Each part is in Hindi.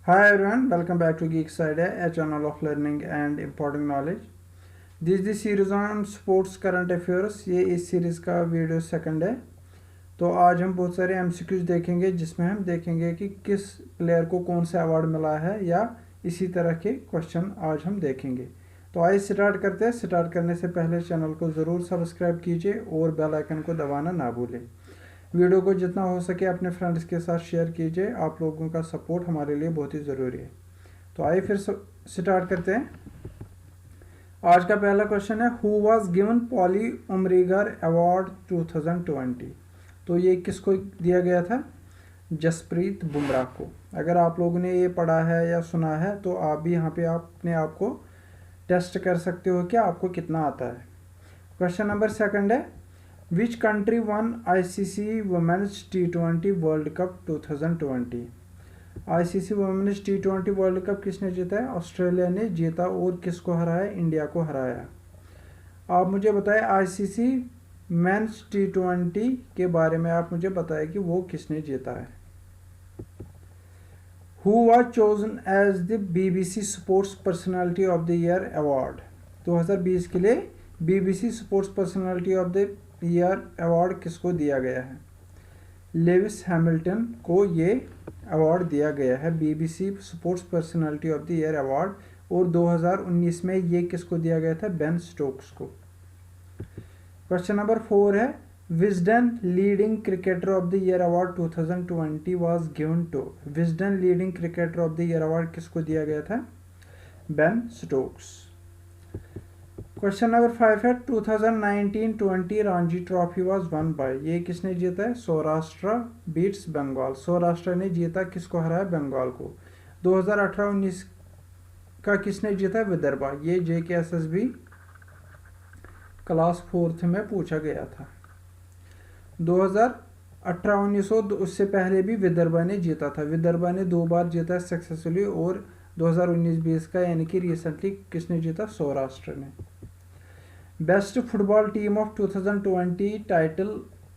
Hi everyone, welcome back to Geek Side, a channel of learning and important knowledge. This is the series on sports current affairs. ये इस सीरीज का वीडियो सेकंड है। तो आज हम बहुत सारे एमसीक्यूज देखेंगे जिसमें हम देखेंगे कि किस प्लेयर को कौन सा अवार्ड मिला है या इसी तरह के क्वेश्चन आज हम देखेंगे। तो आइए स्टार्ट करते हैं। स्टार्ट करने से पहले चैनल को ज़रूर सब्सक्राइब कीजिए और बेल आइकन को दबाना ना भूलें। वीडियो को जितना हो सके अपने फ्रेंड्स के साथ शेयर कीजिए। आप लोगों का सपोर्ट हमारे लिए बहुत ही ज़रूरी है। तो आइए फिर स्टार्ट करते हैं। आज का पहला क्वेश्चन है, who was given poly Umrigar award 2020। तो ये किसको दिया गया था? जसप्रीत बुमराह को। अगर आप लोगों ने ये पढ़ा है या सुना है तो आप भी यहाँ पे अपने आप को टेस्ट कर सकते हो कि आपको कितना आता है। क्वेश्चन नंबर सेकंड है, which country won ICC women's टी20 वर्ल्ड कप 2020। आईसीसी वुमेन्स टी20 वर्ल्ड कप किसने जीता है? ऑस्ट्रेलिया ने जीता। और किसको हराया? इंडिया को हराया। आप मुझे बताएं आईसीसी मेंस टी20 के बारे में, आप मुझे बताएं कि वो किसने जीता है। Who was chosen as the BBC sports personality of the year award. 2020 के लिए BBC sports personality of the year award किसको दिया गया है? लेविस हैमिल्टन को ये अवार्ड दिया गया है, BBC sports personality of the year award. और 2019 में ये किसको दिया गया था? बेन स्टोक्स को। क्वेश्चन नंबर 4 है, Wisden leading cricketer of the year award 2020 was given to. Wisden leading cricketer of the year award किसको दिया गया था? Ben Stokes. क्वेश्चन नंबर 5 है, 2019-20 Ranji trophy was one by. ये किसने जीता है? सौराष्ट्र बीट्स बंगाल। सौराष्ट्र ने जीता। किसको हराया? बंगाल को। 2018-19 का किसने जीता है? विदर्भा। ये JKSSB क्लास 4th में पूछा गया था। 2018-19 उससे पहले भी विदर्भा ने जीता था। विदर्भा ने 2 बार जीता सक्सेसफुली। और 2019-20 का यानी कि रिसेंटली किसने जीता? सौराष्ट्र ने। Best football team of 2020 title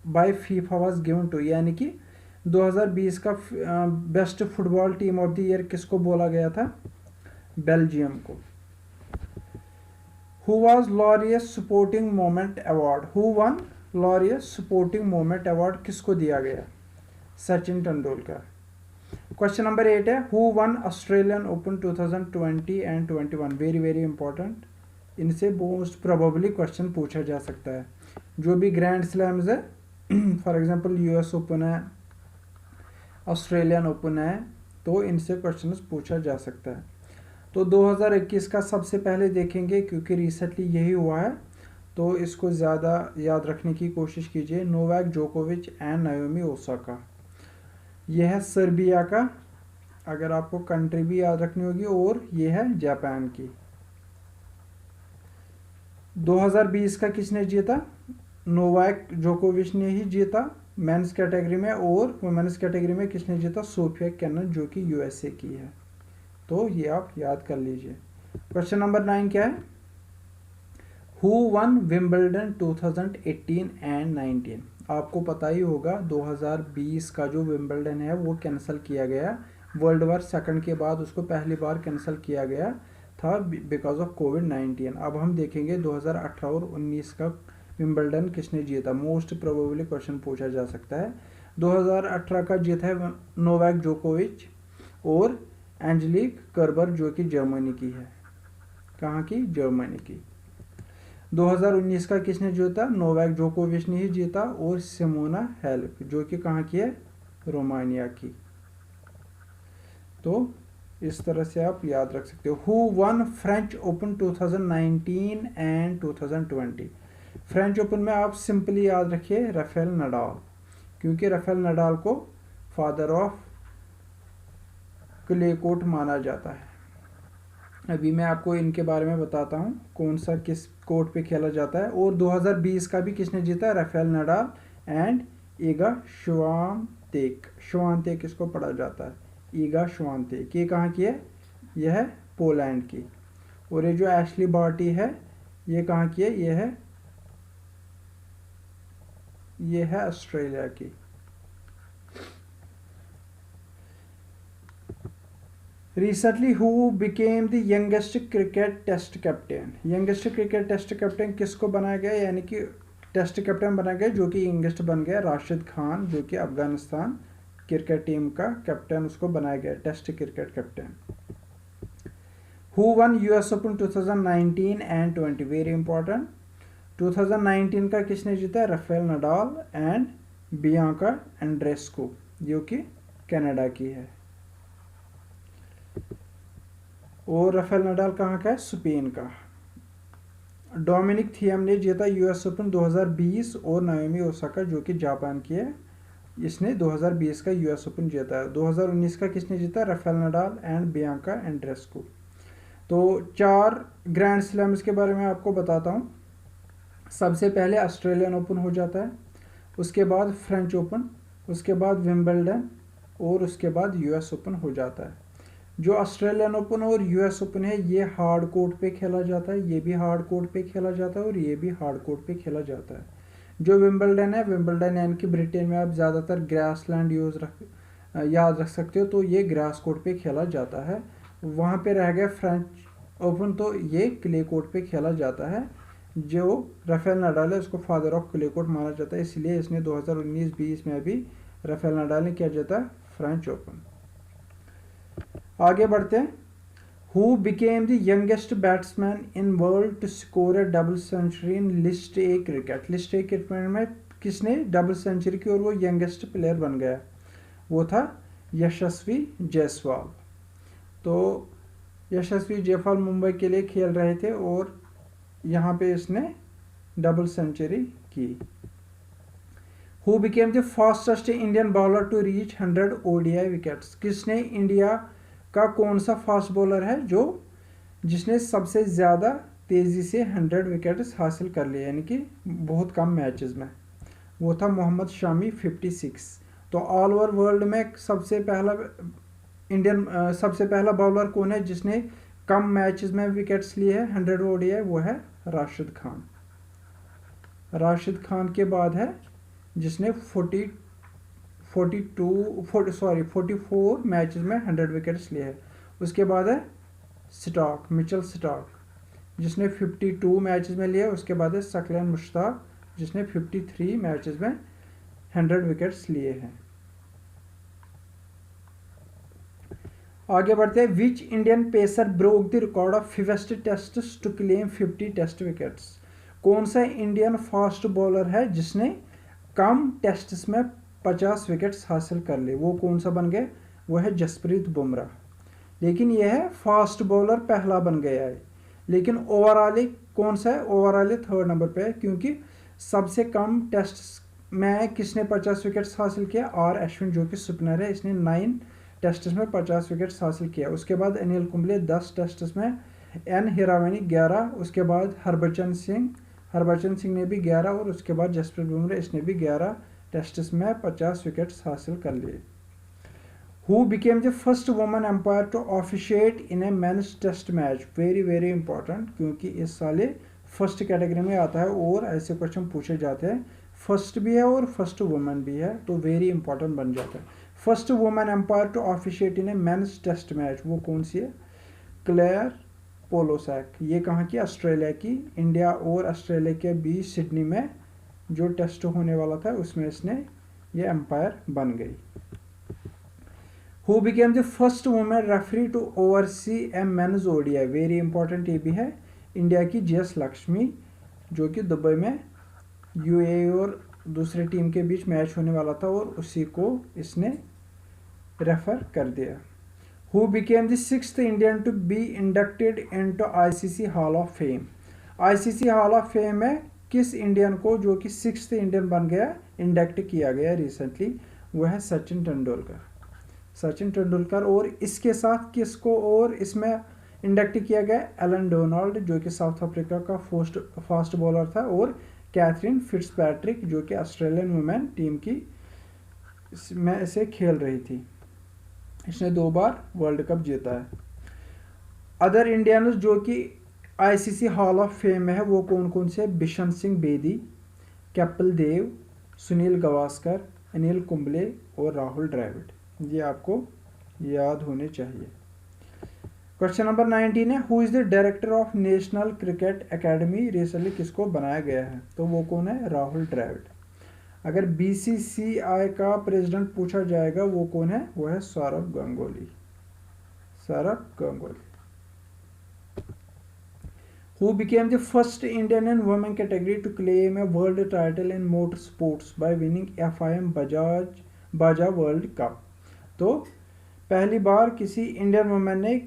by FIFA was given to. यानी कि 2020 का best football team of the year किसको बोला गया था? बेल्जियम को। Who was Laureus supporting moment award. Who won Laureus supporting moment award किसको दिया गया? सचिन तेंदुलकर। क्वेश्चन नंबर 8 है, who won Australian open 2020 and 21। Very very important. इनसे मोस्ट प्रोबेबली क्वेश्चन पूछा जा सकता है। जो भी ग्रैंड स्लैम्स है, फॉर एग्जांपल यूएस ओपन है, ऑस्ट्रेलियन ओपन है, तो इनसे क्वेश्चन पूछा जा सकता है। तो 2021 का सबसे पहले देखेंगे क्योंकि रिसेंटली यही हुआ है, तो इसको ज़्यादा याद रखने की कोशिश कीजिए। नोवाक जोकोविच एंड नाओमी ओसाका। यह है सर्बिया का, अगर आपको कंट्री भी याद रखनी होगी। और यह है जापान की। 2020 का किसने जीता? नोवाक जोकोविच ने ही जीता मेंस कैटेगरी में। और वुमेन्स कैटेगरी में किसने जीता? सोफिया केनन, जो कि यूएसए की है। तो ये आप याद कर लीजिए। क्वेश्चन नंबर 9 क्या है? Who one Wimbledon 2018 and 19। आपको पता ही होगा 2020 का जो विंबलडन है वो कैंसिल किया गया। वर्ल्ड वार सेकंड के बाद उसको पहली बार कैंसिल किया गया था बिकॉज ऑफ कोविड-19। अब हम देखेंगे 2018 और 19 का विंबलडन किसने जीता। मोस्ट प्रोबेबली क्वेश्चन पूछा जा सकता है। 2018 का जीता है नोवाक जोकोविच और एंजेलिक कर्बर, जो कि जर्मनी की है। कहाँ की? जर्मनी की। 2019 का किसने जीता? नोवाक जोकोविच ने ही जीता। और सिमोना हेलेप, जो कि कहाँ की है? रोमानिया की। तो इस तरह से आप याद रख सकते हो। Who one French open 2019 and 2020। French open में आप सिंपली याद रखिए राफेल नडाल, क्योंकि राफेल नडाल को फादर ऑफ क्ले कोर्ट माना जाता है। अभी मैं आपको इनके बारे में बताता हूँ कौन सा किस कोर्ट पे खेला जाता है। और 2020 का भी किसने जीता? Rafael Nadal and Iga Swiatek. Swiatek किसको पढ़ा जाता है? ईगा श्वांतेक। ये कहाँ की है? यह है पोलैंड की। और ये जो एशली बार्टी है ये कहाँ की है? ये है ऑस्ट्रेलिया की। Recently who became the youngest cricket test captain. Youngest cricket test captain किसको बनाया गया, यानी कि टेस्ट कैप्टन बनाया गया जो कि यंगेस्ट बन गया राशिद खान, जो कि अफगानिस्तान क्रिकेट टीम का कैप्टन उसको बनाया गया test cricket captain. Who won US open 2019 and 20, very important. 2019 का किसने जीता, Rafael Nadal and Bianca Andreescu, जो कि कनाडा की है। और राफेल नडाल कहाँ का है, स्पेन का। डोमिनिक थियम ने जीता यूएस ओपन 2020 और नाओमी ओसाका जो कि जापान की है, इसने 2020 का यूएस ओपन जीता है। 2019 का किसने जीता, Rafael Nadal and Bianca Andreescu. तो 4 ग्रैंड स्लैम्स के बारे में आपको बताता हूँ। सबसे पहले ऑस्ट्रेलियन ओपन हो जाता है, उसके बाद फ्रेंच ओपन, उसके बाद विंबलडन और उसके बाद यूएस ओपन हो जाता है। जो ऑस्ट्रेलियन ओपन और यूएस ओपन है ये हार्ड कोर्ट पे खेला जाता है, ये भी हार्ड कोर्ट पे खेला जाता है और ये भी हार्ड कोर्ट पे खेला जाता है। जो विंबलडन है, विंबलडन यानी कि ब्रिटेन में आप ज़्यादातर ग्रासलैंड याद रख सकते हो, तो ये ग्रास कोर्ट पे खेला जाता है। वहाँ पे रह गया फ्रेंच ओपन, तो ये क्ले कोर्ट पे खेला जाता है। जो राफेल नडाल है उसको फादर ऑफ क्ले कोर्ट माना जाता है, इसलिए इसने 2019-20 में भी राफेल नडाल ने क्या जीता, फ्रेंच ओपन। आगे बढ़ते हैं। Who became the youngest batsman in world to score a double century in list A cricket. List A cricket में किसने डबल सेंचुरी की और वो यंगेस्ट प्लेयर बन गया, वो था यशस्वी जायसवाल। तो यशस्वी जायसवाल मुंबई के लिए खेल रहे थे और यहाँ पे इसने डबल सेंचुरी की। Who became the fastest Indian bowler to reach 100 ODI wickets. किसने, इंडिया का कौन सा फास्ट बॉलर है जो जिसने सबसे ज़्यादा तेज़ी से 100 विकेट्स हासिल कर लिए, यानी कि बहुत कम मैचेस में, वो था मोहम्मद शामी 56। तो ऑल ओवर वर्ल्ड में सबसे पहला बॉलर कौन है जिसने कम मैचेस में विकेट्स लिए हैं 100 ओडीआई, वो है राशिद खान। राशिद खान के बाद है जिसने 44 मैचेस में 100 विकेट्स लिए हैं। उसके बाद है स्टॉक, मिचेल स्टॉक जिसने 52 मैचेस में लिए। उसके बाद है सकलैन मुश्ताक जिसने 53 मैचेस में 100 विकेट्स लिए हैं। आगे बढ़ते हैं। Which Indian pacer broke the record of fewest tests to claim 50 test wickets. कौन सा इंडियन फास्ट बॉलर है जिसने कम टेस्ट्स में 50 विकेट्स हासिल कर लिए, वो कौन सा बन गए, वो है जसप्रीत बुमराह। लेकिन यह है फास्ट बॉलर पहला बन गया है, लेकिन ओवरऑल कौन सा है, ओवरऑल 3rd नंबर पे है, क्योंकि सबसे कम टेस्ट में किसने 50 विकेट्स हासिल किया, आर अश्विन जो कि स्पिनर है, इसने 9 टेस्ट्स में 50 विकेट्स हासिल किया। उसके बाद अनिल कुंबले 10 टेस्ट्स में, एन हिरावनी 11, उसके बाद हरभजन सिंह ने भी 11 और उसके बाद जसप्रीत बुमराह इसने भी 11 टेस्ट्स में 50 विकेट्स हासिल कर लिए। Who became the first woman umpire to officiate in a men's test match. Very very important, क्योंकि इस साल फर्स्ट कैटेगरी में आता है और ऐसे क्वेश्चन पूछे जाते हैं, फर्स्ट भी है और फर्स्ट वुमन भी है, तो वेरी इंपॉर्टेंट बन जाता है। First woman umpire to officiate in a men's test match वो कौन सी है, क्लेयर पोलोसैक। ये कहाँ की, ऑस्ट्रेलिया की। इंडिया और ऑस्ट्रेलिया के बीच सिडनी में जो टेस्ट होने वाला था उसमें इसने ये एम्पायर बन गई। Who became the first women referee to oversee a men's ODI. Very important ये भी है। इंडिया की जीएस लक्ष्मी जो कि दुबई में यूएई और दूसरे टीम के बीच मैच होने वाला था और उसी को इसने रेफर कर दिया। Who became the 6th Indian to be inducted into ICC Hall of Fame। ICC Hall of Fame में किस इंडियन को जो कि 6th इंडियन बन गया इंडक्ट किया गया रिसेंटली, वो है सचिन तेंदुलकर। और इसके साथ किसको और इसमें इंडक्ट किया गया, एलन डोनाल्ड जो कि साउथ अफ्रीका का फास्ट बॉलर था, और कैथरीन फिट्जपैट्रिक जो कि ऑस्ट्रेलियन वुमेन टीम की में इसे खेल रही थी। इसने 2 बार वर्ल्ड कप जीता है। अदर इंडियंस जो कि आईसीसी हॉल ऑफ फेम में है वो कौन कौन से, बिशन सिंह बेदी, कपिल देव, सुनील गावस्कर, अनिल कुंबले और राहुल द्रविड़। ये आपको याद होने चाहिए। क्वेश्चन नंबर 19 है, who is the director of national cricket academy, recently किसको बनाया गया है? तो वो कौन है? राहुल द्रविड़। अगर बीसीसीआई का प्रेसिडेंट पूछा जाएगा वो कौन है? वो है Saurabh Ganguly. Saurabh Ganguly. Who became the first Indian in women category to claim a world title in motor sports by winning FIM बाजा वर्ल्ड कप? तो पहली बार किसी इंडियन वुमेन ने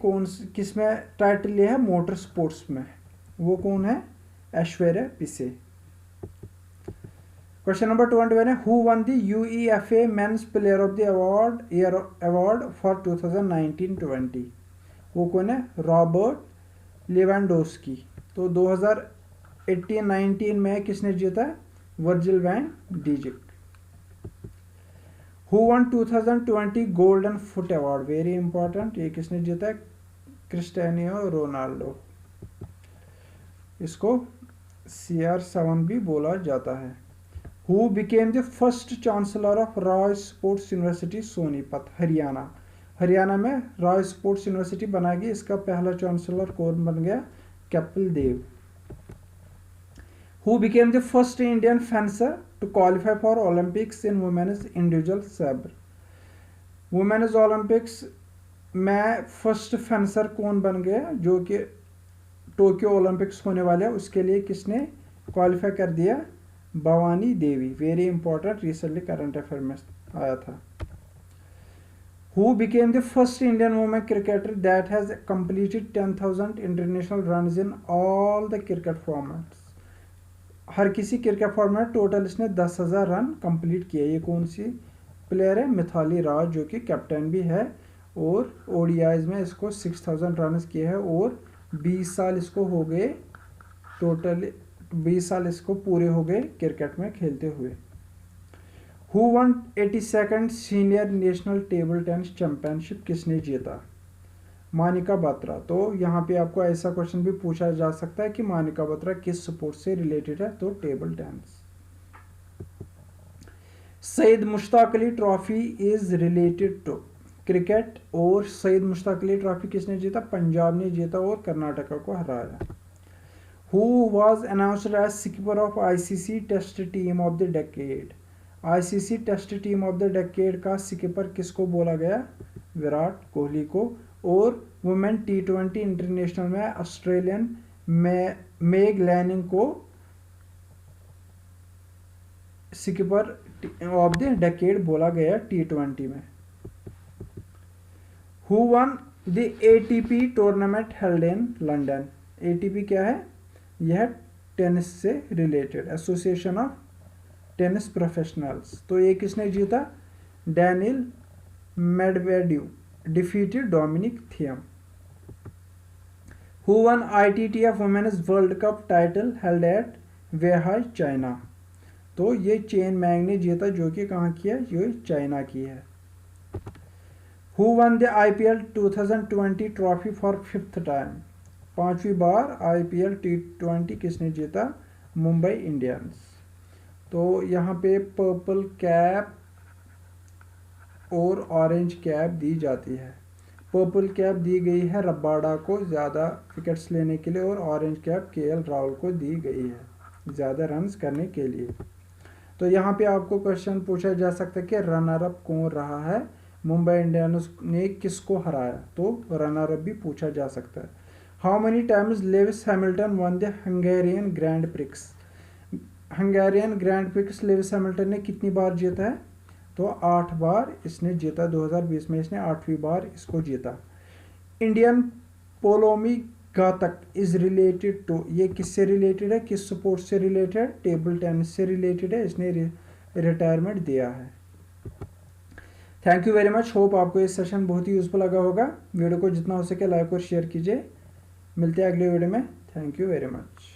किस में टाइटल लिया है? मोटर स्पोर्ट्स में। वो कौन है? ऐश्वर्या पिसे। क्वेश्चन नंबर 21 है, who won the UEFA men's player of the award for 2019-20? वो कौन है? Robert Lewandowski. तो 2018-19 में किसने जीता? Virgil van Dijk. Who won 2020 golden foot award? Very important, ये किसने जीता? Cristiano Ronaldo. इसको CR7 भी बोला जाता है। Who became the first chancellor of Rai sports university Sonipat, Haryana? Haryana में रॉय स्पोर्ट्स यूनिवर्सिटी बनाएगी, इसका पहला चांसलर कौन बन गया? Kapil Dev. Who became the first Indian fencer to qualify for Olympics in women's individual sabre? Women's Olympics में फर्स्ट फेंसर कौन बन गया जो कि टोक्यो ओलंपिक्स होने वाले हैं उसके लिए किसने क्वालिफाई कर दिया? Bhavani Devi. Very important, recently current affair में आया था। Who became the first Indian women cricketer that has completed 10,000 international runs in all the cricket formats? हर किसी क्रिकेट फॉर्मेट टोटल इसने 10,000 रन कंप्लीट किए। ये कौन सी प्लेयर है? मिथाली राज, जो कि कैप्टन भी है, और ओडीआईज में इसको 6,000 रन किए हैं और 20 साल इसको हो गए, टोटल 20 साल इसको पूरे हो गए क्रिकेट में खेलते हुए। Who one 82nd senior national table tennis championship? किसने जीता? मानिका बत्रा। तो यहाँ पे आपको ऐसा क्वेश्चन भी पूछा जा सकता है कि मानिका बत्रा किस स्पोर्ट से रिलेटेड है? तो table tennis. Syed Mushtaq Ali trophy is related to cricket, और सईद मुश्ताक अली ट्रॉफी किसने जीता? पंजाब ने जीता और कर्नाटका को हराया। Who was announced as skipper of ICC test team of the decade? ICC test team of the decade का स्कीपर किसको बोला गया? विराट कोहली को। और वुमेन T20 इंटरनेशनल में ऑस्ट्रेलियन मेग लैनिंग को स्कीपर ऑफ द डेकेड बोला गया T20 में। Who won the ATP tournament held in London? ATP क्या है? यह टेनिस से related, association of tennis professionals. तो ये किसने जीता? Daniel Medvedev defeated Dominic Thiem. Who won ITTF Women's World Cup title held at Weihai, China? तो ये चेन मैंग ने जीता, जो कि कहाँ की है? ये चाइना की है। Who won the IPL 2020 trophy for 5th time? 5वीं बार IPL T20 किसने जीता? मुंबई इंडियंस। तो यहाँ पे पर्पल कैप और ऑरेंज कैप दी जाती है। पर्पल कैप दी गई है रबाडा को ज़्यादा विकेट्स लेने के लिए, और ऑरेंज कैप KL राहुल को दी गई है ज़्यादा रन्स करने के लिए। तो यहाँ पे आपको क्वेश्चन पूछा जा सकता है कि रनर अप कौन रहा है? मुंबई इंडियंस ने किसको हराया? तो रनर अप भी पूछा जा सकता है। How many times Lewis Hamilton one the Hungarian grand prix? Hungarian grand prix Lewis Hamilton ने कितनी बार जीता है? तो 8 बार इसने जीता। 2020 में इसने 8वीं बार इसको जीता। इंडियन पोलोमी घातक इज रिलेटेड टू, ये किससे रिलेटेड है? किस स्पोर्ट से रिलेटेड? टेबल टेनिस से रिलेटेड है। इसने रिटायरमेंट दिया है। Thank you very much. Hope आपको ये सेशन बहुत ही यूजफुल लगा होगा। वीडियो को जितना हो सके लाइक और शेयर कीजिए। मिलते हैं अगले वीडियो में। Thank you very much.